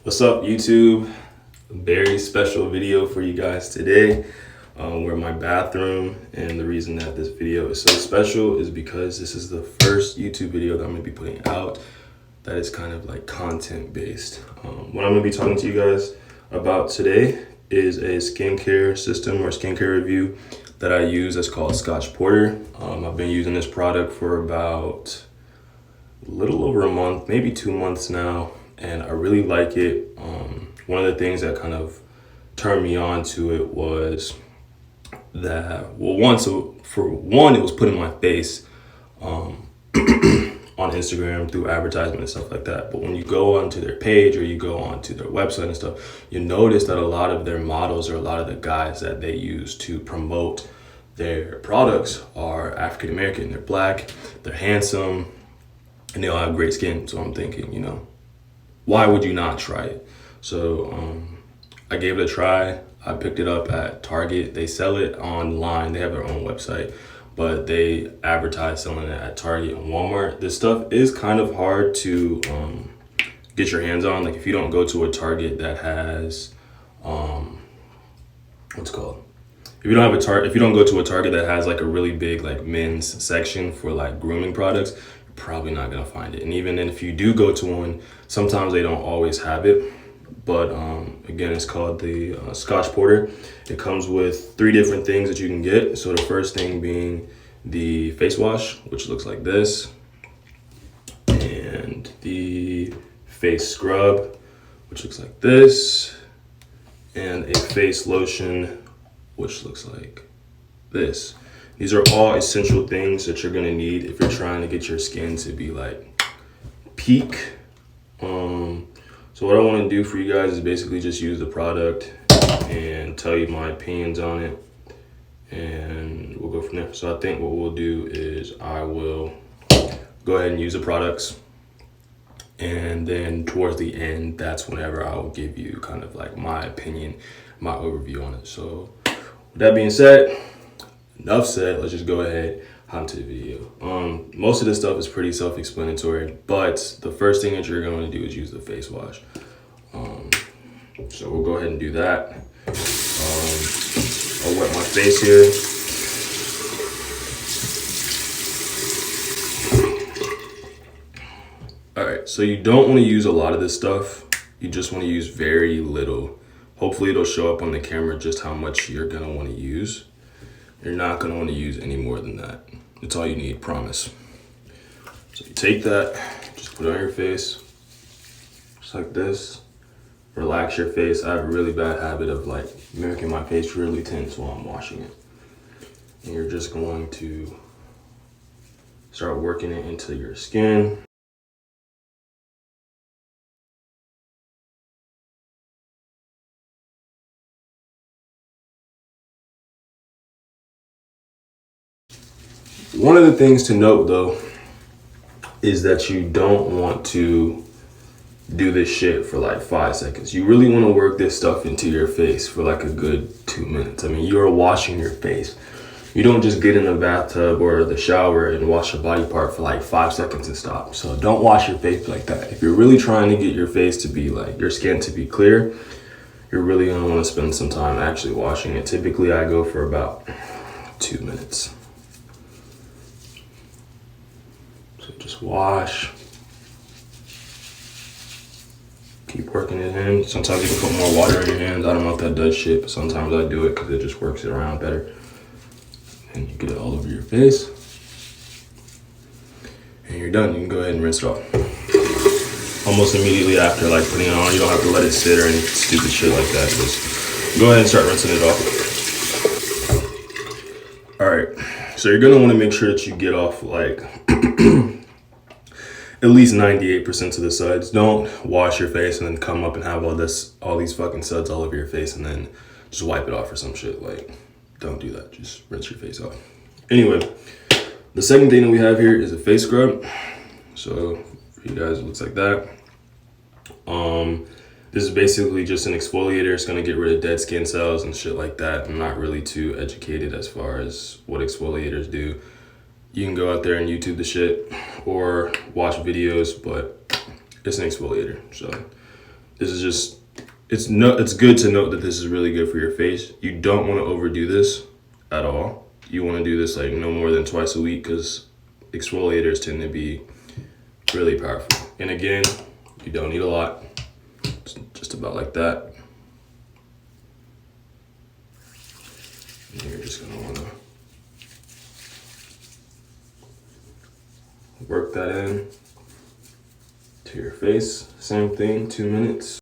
What's up, YouTube? A very special video for you guys today. We're in my bathroom, and the reason that this video is so special is because this is the first YouTube video that I'm gonna be putting out that is kind of like content based. What I'm gonna be talking to you guys about today is a skincare system or skincare review that I use that's called Scotch Porter. I've been using this product for about a little over a month, maybe 2 months now, and I really like it. One of the things that kind of turned me on to it was that, for one, it was put in my face on Instagram through advertisement and stuff like that. But when you go onto their page or you go onto their website and stuff, you notice that a lot of their models or a lot of the guys that they use to promote their products are African American. They're black, they're handsome, and they all have great skin. So I'm thinking, why would you not try it? So I gave it a try. I picked it up at Target. They sell it online. They have their own website, but they advertise selling it at Target and Walmart. This stuff is kind of hard to get your hands on. Like if you don't go to a Target that has, what's it called? If you don't go to a Target that has like a really big like men's section for like grooming products, you're probably not gonna find it. And even then, if you do go to one, sometimes they don't always have it. But again, it's called the Scotch Porter. It comes with 3 different things that you can get. So the first thing being the face wash, which looks like this, and the face scrub, which looks like this, and a face lotion, which looks like this. These are all essential things that you're gonna need if you're trying to get your skin to be like peak. So what I want to do for you guys is basically just use the product and tell you my opinions on it, and we'll go from there. So I think what we'll do is I will go ahead and use the products, and then towards the end, that's whenever I will give you kind of like my opinion, my overview on it. So with that being said, enough said, let's just go ahead onto the video. Most of this stuff is pretty self-explanatory, but the first thing that you're going to do is use the face wash. So we'll go ahead and do that. I'll wet my face here. All right, so you don't want to use a lot of this stuff. You just want to use very little. Hopefully it'll show up on the camera just how much you're gonna want to use. You're not gonna want to use any more than that. It's all you need, promise. So you take that, just put it on your face, just like this. Relax your face. I have a really bad habit of like making my face really tense while I'm washing it. And you're just going to start working it into your skin. One of the things to note though is that you don't want to do this shit for like 5 seconds. You really want to work this stuff into your face for like a good 2 minutes. I mean, you're washing your face. You don't just get in the bathtub or the shower and wash a body part for like 5 seconds and stop. So don't wash your face like that. If you're really trying to get your face to be like, your skin to be clear, you're really gonna want to spend some time actually washing it. Typically I go for about 2 minutes. So just wash. Keep working it in. Sometimes you can put more water in your hands. I don't know if that does shit, but sometimes I do it because it just works it around better. And you get it all over your face. And you're done. You can go ahead and rinse it off. Almost immediately after like putting it on, you don't have to let it sit or any stupid shit like that. Just go ahead and start rinsing it off. All right. So you're gonna want to make sure that you get off like at least 98% of the suds. Don't wash your face and then come up and have all these fucking suds all over your face and then just wipe it off or some shit. Like, don't do that. Just rinse your face off. Anyway, the second thing that we have here is a face scrub. So for you guys, it looks like that. This is basically just an exfoliator. It's gonna get rid of dead skin cells and shit like that. I'm not really too educated as far as what exfoliators do. You can go out there and YouTube the shit or watch videos, but it's an exfoliator. So this is just, it's good to note that this is really good for your face. You don't want to overdo this at all. You want to do this like no more than twice a week because exfoliators tend to be really powerful. And again, you don't need a lot. It's just about like that. And you're just gonna want to work that in to your face. Same thing, 2 minutes.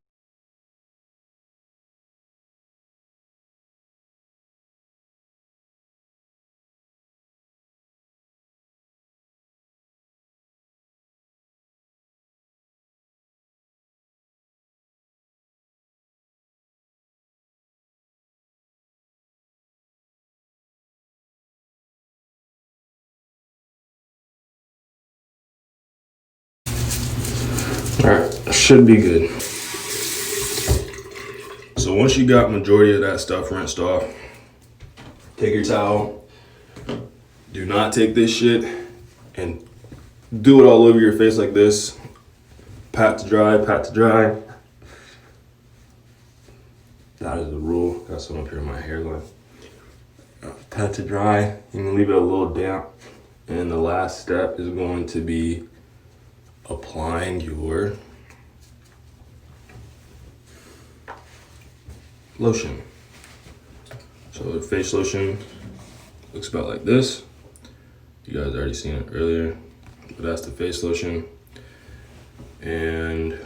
All right, should be good. So once you got majority of that stuff rinsed off, take your towel. Do not take this shit and do it all over your face like this. Pat to dry, pat to dry. That is the rule. Got some up here in my hairline. Pat to dry. You can leave it a little damp. And the last step is going to be applying your lotion. So the face lotion looks about like this. You guys already seen it earlier, but that's the face lotion. And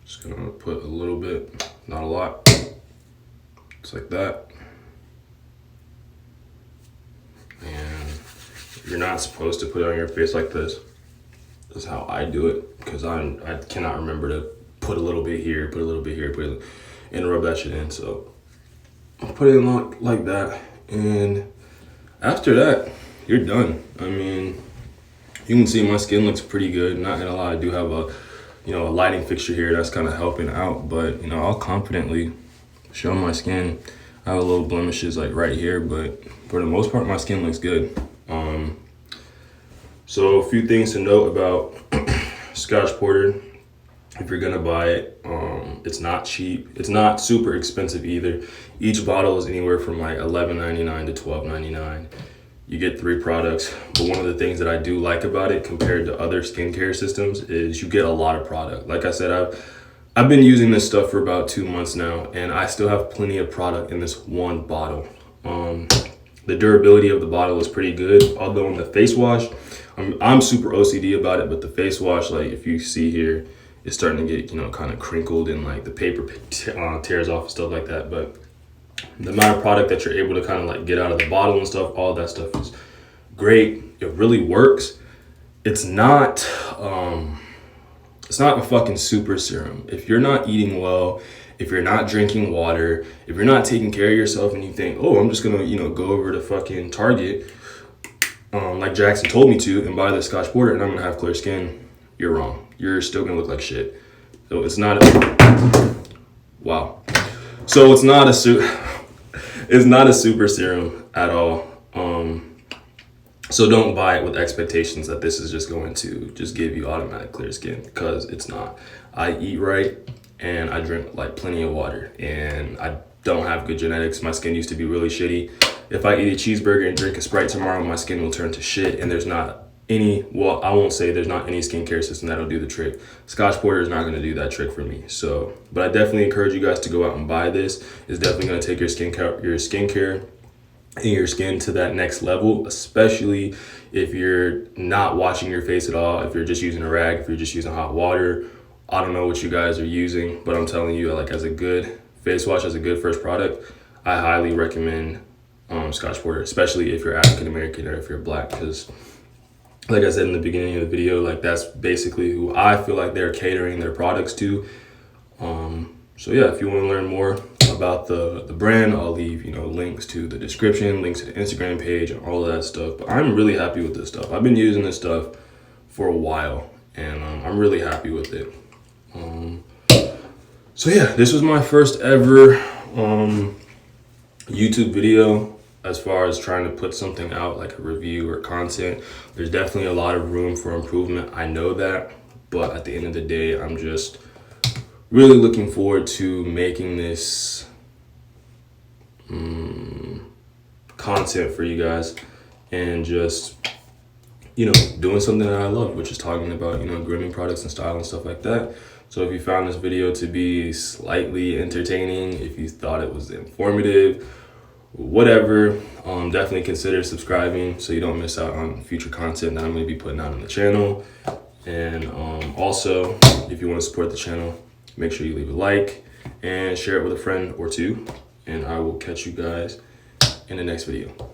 just gonna put a little bit, not a lot, just like that. And you're not supposed to put it on your face like this. That's how I do it, because I cannot remember to put a little bit here, put a little bit here, and rub that shit in. So I'll put it in like that, and after that, you're done. I mean, you can see my skin looks pretty good. Not gonna lie, I do have a lighting fixture here that's kind of helping out, but I'll confidently show my skin. I have a little blemishes like right here, but for the most part, my skin looks good. So a few things to note about Scotch Porter. If you're gonna buy it, it's not cheap. It's not super expensive either. Each bottle is anywhere from like $11.99 to $12.99. You get 3 products, but one of the things that I do like about it compared to other skincare systems is you get a lot of product. Like I said, I've been using this stuff for about 2 months now, and I still have plenty of product in this one bottle. The durability of the bottle is pretty good, although in the face wash, I'm super OCD about it, but the face wash, like if you see here, it's starting to get, kind of crinkled and like the paper tears off and stuff like that. But the amount of product that you're able to kind of like get out of the bottle and stuff, all that stuff is great. It really works. It's not a fucking super serum. If you're not eating well, if you're not drinking water, if you're not taking care of yourself and you think, oh, I'm just gonna, go over to fucking Target, like Jackson told me to, and buy the Scotch Porter and I'm gonna have clear skin, you're wrong. You're still gonna look like shit. So it's not wow. So it's not a super serum at all. So don't buy it with expectations that this is just going to just give you automatic clear skin, because it's not. I eat right and I drink like plenty of water, and I don't have good genetics. My skin used to be really shitty. If I eat a cheeseburger and drink a Sprite tomorrow, my skin will turn to shit, and there's not any, well, I won't say there's not any skincare system that'll do the trick. Scotch Porter is not going to do that trick for me. So, but I definitely encourage you guys to go out and buy this. It's definitely going to take your skincare and your skin to that next level, especially if you're not washing your face at all, if you're just using a rag, if you're just using hot water. I don't know what you guys are using, but I'm telling you, like, as a good face wash, as a good first product, I highly recommend Scotch Porter, especially if you're African American or if you're Black, because like I said in the beginning of the video, like that's basically who I feel like they're catering their products to. So yeah, if you want to learn more about the brand, I'll leave links to the description, links to the Instagram page, and all of that stuff. But I'm really happy with this stuff. I've been using this stuff for a while, and I'm really happy with it. So yeah, this was my first ever YouTube video. As far as trying to put something out like a review or content, there's definitely a lot of room for improvement. I know that, But at the end of the day, I'm just really looking forward to making this content for you guys, and just, you know, doing something that I love, which is talking about, you know, grooming products and style and stuff like that. So if you found this video to be slightly entertaining, if you thought it was informative, whatever, definitely consider subscribing so you don't miss out on future content that I'm going to be putting out on the channel. And also, if you want to support the channel, make sure you leave a like and share it with a friend or two. And I will catch you guys in the next video.